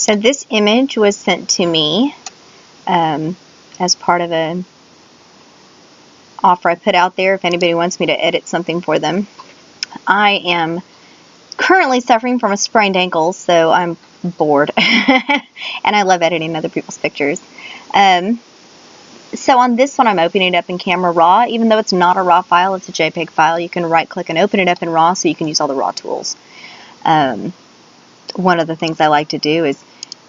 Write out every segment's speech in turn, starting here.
So this image was sent to me as part of an offer I put out there if anybody wants me to edit something for them. I am currently suffering from a sprained ankle, so I'm bored. And I love editing other people's pictures. So on this one, I'm opening it up in Camera Raw. Even though it's not a RAW file, it's a JPEG file, you can right-click and open it up in RAW so you can use all the RAW tools. One of the things I like to do is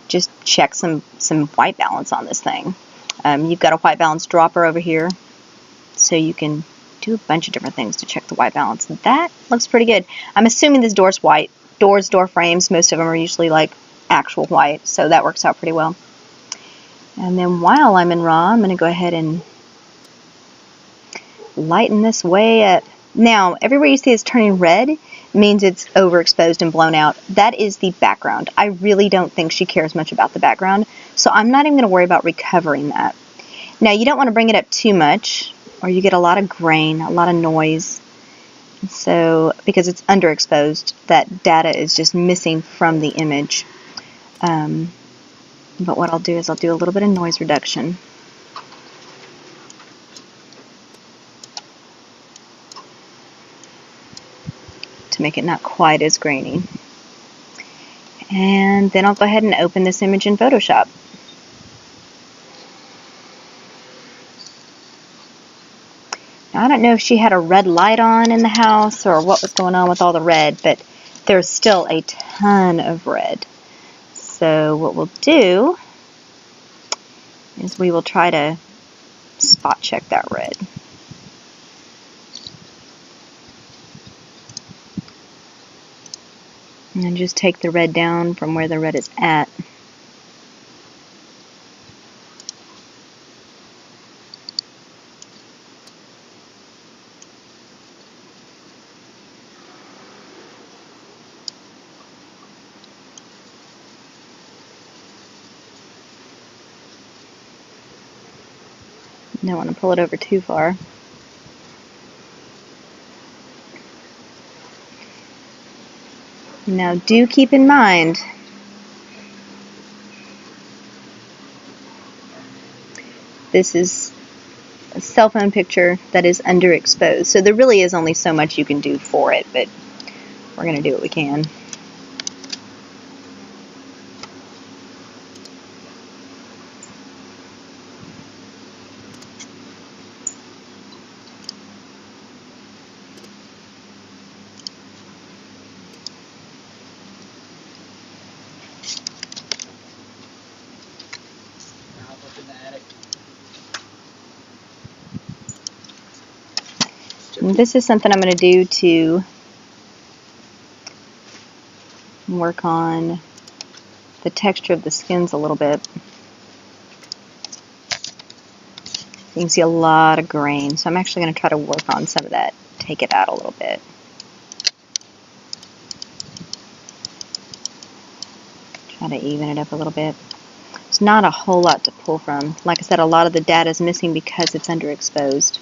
just check some white balance on this thing. You've got a white balance dropper over here, so you can do a bunch of different things to check the white balance. That looks pretty good. I'm assuming this door's white. Doors, door frames, most of them are usually like actual white, so that works out pretty well. And then while I'm in RAW, I'm going to go ahead and lighten this way up. Now, everywhere you see it's turning red means it's overexposed and blown out. That is the background. I really don't think she cares much about the background, so I'm not even going to worry about recovering that. Now, you don't want to bring it up too much, or you get a lot of grain, a lot of noise. So, because it's underexposed, that data is just missing from the image. But what I'll do is I'll do a little bit of noise reduction. To make it not quite as grainy. And then I'll go ahead and open this image in Photoshop. Now, I don't know if she had a red light on in the house or what was going on with all the red, but there's still a ton of red. So what we'll do is we will try to spot check that red. And then just take the red down from where the red is at. Don't want to pull it over too far. Now do keep in mind this is a cell phone picture that is underexposed, so there really is only so much you can do for it, but we're going to do what we can. And this is something I'm going to do to work on the texture of the skins a little bit. You can see a lot of grain, so I'm actually going to try to work on some of that, take it out a little bit. Try to even it up a little bit. There's not a whole lot to pull from. Like I said, a lot of the data is missing because it's underexposed.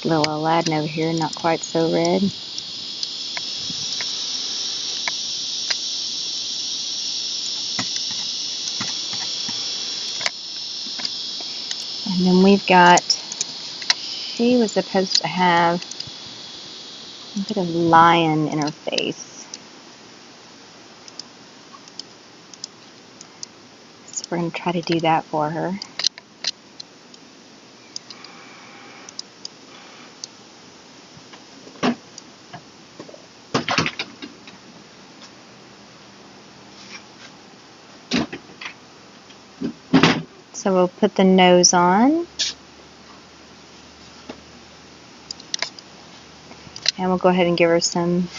Little Aladdin over here, not quite so red. And then we've got, she was supposed to have a bit of lion in her face. So we're going to try to do that for her. So we'll put the nose on, and we'll go ahead and give her some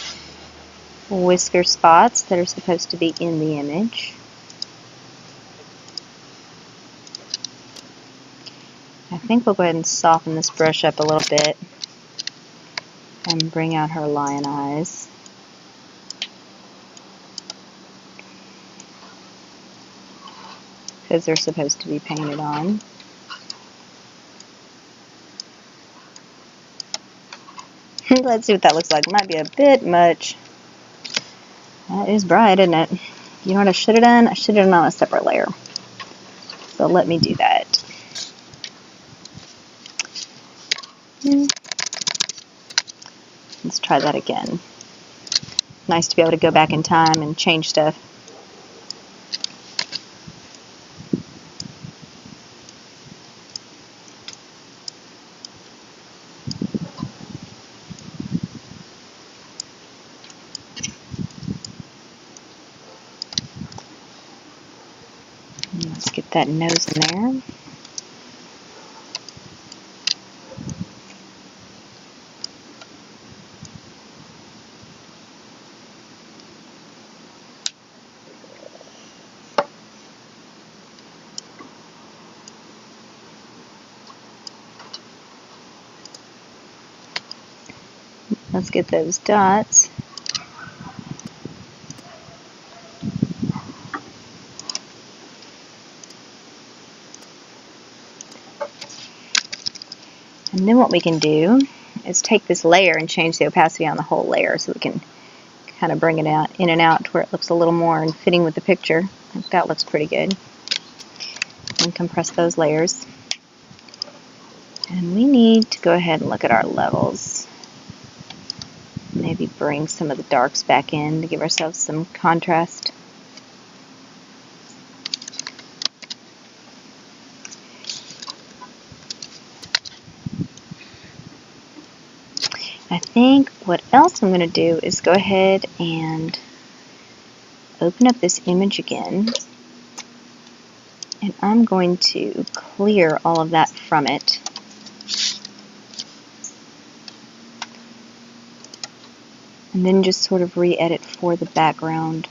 whisker spots that are supposed to be in the image. I think we'll go ahead and soften this brush up a little bit and bring out her lion eyes. Because they're supposed to be painted on. Let's see what that looks like. It might be a bit much. That is bright, isn't it? You know what I should have done? I should have done on a separate layer. So let me do that. Let's try that again. Nice to be able to go back in time and change stuff. Let's get that nose in there. Let's get those dots. And then what we can do is take this layer and change the opacity on the whole layer so we can kind of bring it out in and out to where it looks a little more in fitting with the picture. I think that looks pretty good. And compress those layers. And we need to go ahead and look at our levels. Maybe bring some of the darks back in to give ourselves some contrast. I think what else I'm going to do is go ahead and open up this image again. And I'm going to clear all of that from it. And then just sort of re-edit for the background.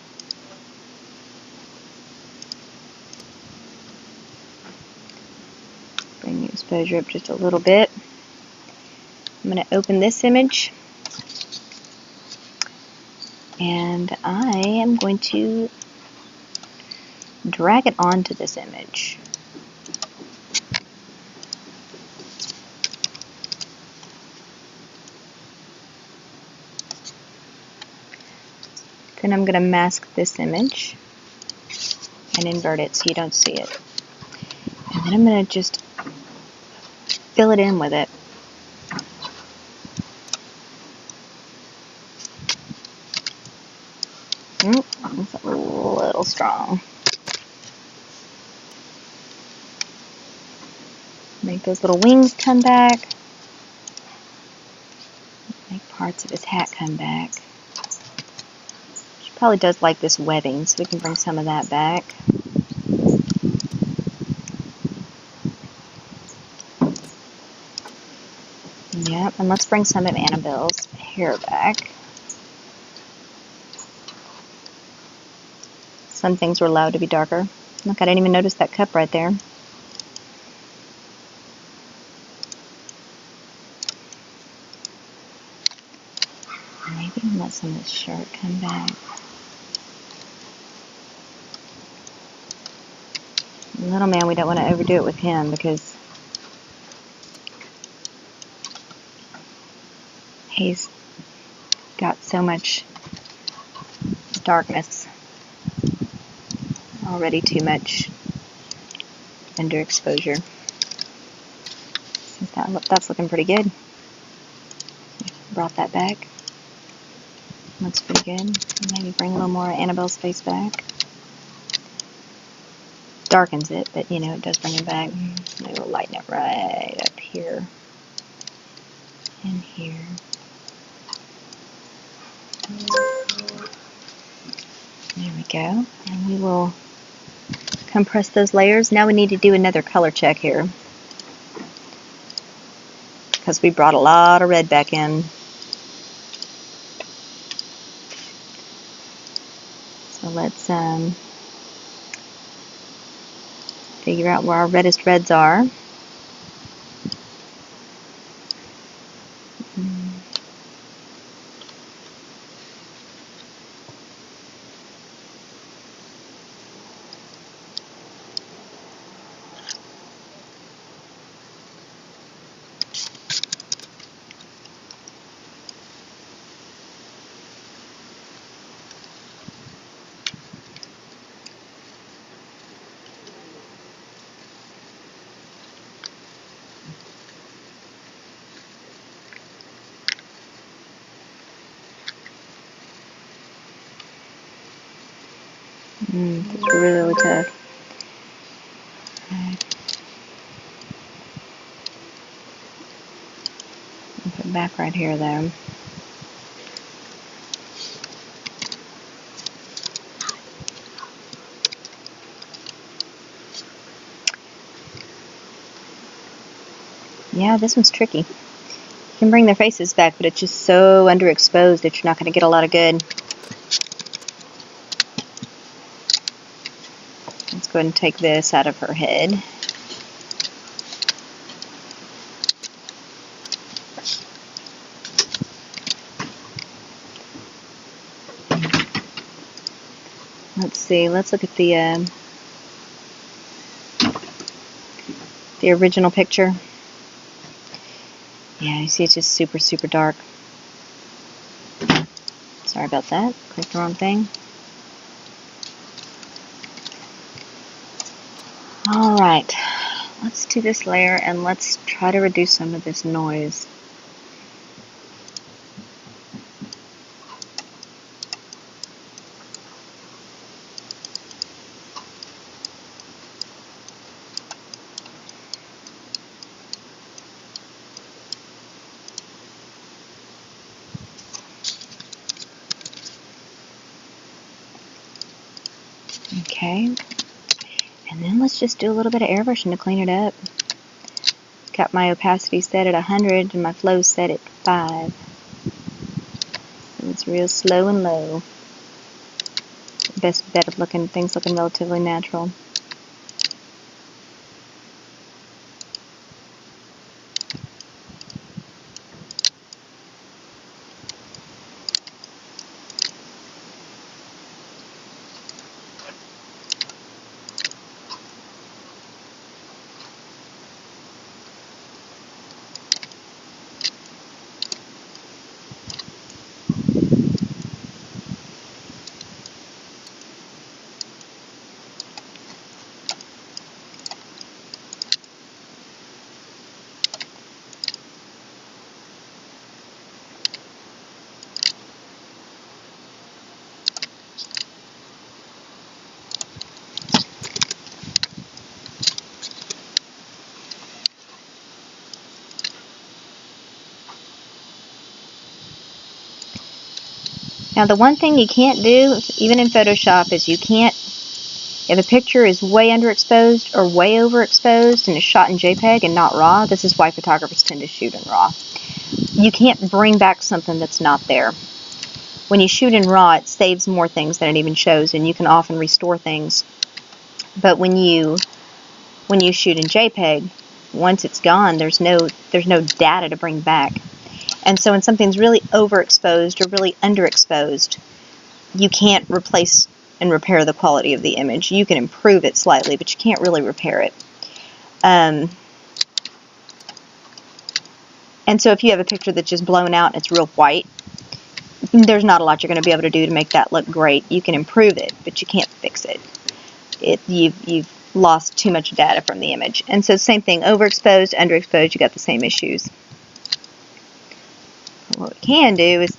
Bring the exposure up just a little bit. I'm going to open this image. And I am going to drag it onto this image. Then I'm going to mask this image and invert it so you don't see it. And then I'm going to just fill it in with it. It's a little strong. Make those little wings come back. Make parts of his hat come back. She probably does like this webbing, so we can bring some of that back. Yep, and let's bring some of Annabelle's hair back. Some things were allowed to be darker. Look, I didn't even notice that cup right there. Maybe let some of this shirt come back. Little man, we don't want to overdo it with him because he's got so much darkness. Already too much underexposure. That's looking pretty good. Brought that back. Looks pretty good. Maybe bring a little more of Annabelle's face back. Darkens it, but you know, it does bring it back. Maybe we'll lighten it right up here. And here. There we go. And we will compress those layers. Now we need to do another color check here, because we brought a lot of red back in. let's figure out where our reddest reds are. It's really tough. I'll put it back right here though. Yeah, this one's tricky. You can bring their faces back, but it's just so underexposed that you're not going to get a lot of good. Let's go ahead and take this out of her head. Let's see, let's look at the original picture. Yeah, you see it's just super, super dark. Sorry about that, clicked the wrong thing. Alright, let's do this layer and let's try to reduce some of this noise. Okay, and then let's just do a little bit of airbrushing to clean it up. Got my opacity set at 100 and my flow set at 5. So it's real slow and low. Best bet of things looking relatively natural. Now the one thing you can't do, even in Photoshop, is you can't, if a picture is way underexposed or way overexposed and is shot in JPEG and not RAW, this is why photographers tend to shoot in RAW. You can't bring back something that's not there. When you shoot in RAW, it saves more things than it even shows, and you can often restore things. But when you shoot in JPEG, once it's gone, there's no data to bring back. And so when something's really overexposed or really underexposed, you can't replace and repair the quality of the image. You can improve it slightly, but you can't really repair it. And so if you have a picture that's just blown out and it's real white, there's not a lot you're going to be able to do to make that look great. You can improve it, but you can't fix it. You've lost too much data from the image. And so same thing, overexposed, underexposed, you got the same issues. What we can do is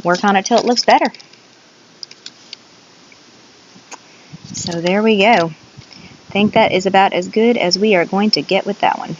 work on it till it looks better. So there we go. I think that is about as good as we are going to get with that one.